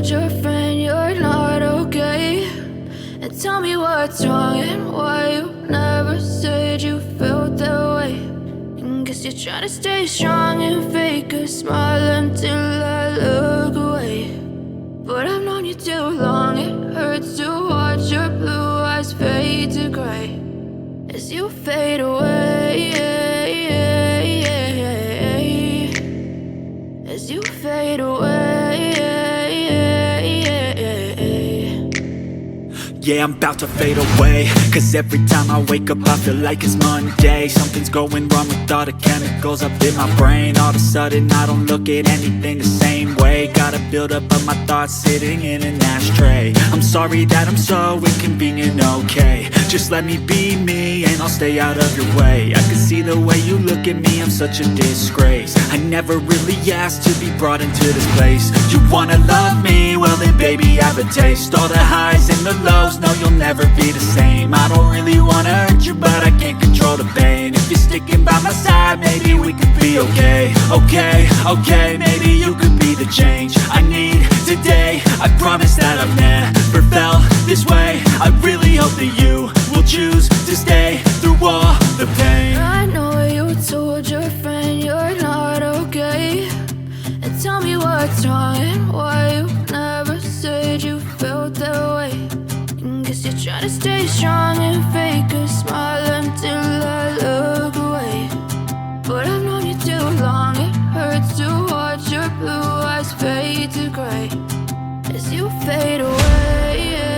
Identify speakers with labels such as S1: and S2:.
S1: told your friend you're not okay? And tell me what's wrong and why you never said you felt that way. And guess you're trying to stay strong and fake a smile until I look away. But I've known you too long, it hurts to watch your blue eyes fade to gray as you fade away, as you fade away.
S2: Yeah, I'm about to fade away, cause every time I wake up I feel like it's Monday. Something's going wrong with all the chemicals up in my brain. All of a sudden I don't look at anything the same way. Got a buildup of my thoughts sitting in an ashtray. I'm sorry that I'm so inconvenient, okay? Just let me be me and I'll stay out of your way. I can see the way you look at me, I'm such a disgrace. I never really asked to be brought into this place. You wanna love me? Well then baby, have a taste. All the highs and the lows, no, you'll never be the same. I don't really wanna hurt you, but I can't control the pain. If you're sticking by my side, maybe we could be okay. Okay, maybe you could be the change I need today. I promise that I've never felt this way. I really hope that you will choose to stay through all the pain.
S1: I know you told your friend you're not okay. And tell me what's wrong and why you never said you felt that way. Guess you're trying to stay strong and fake a smile until I look away. But I've known you too long, it hurts to watch your blue eyes fade to gray as you fade away.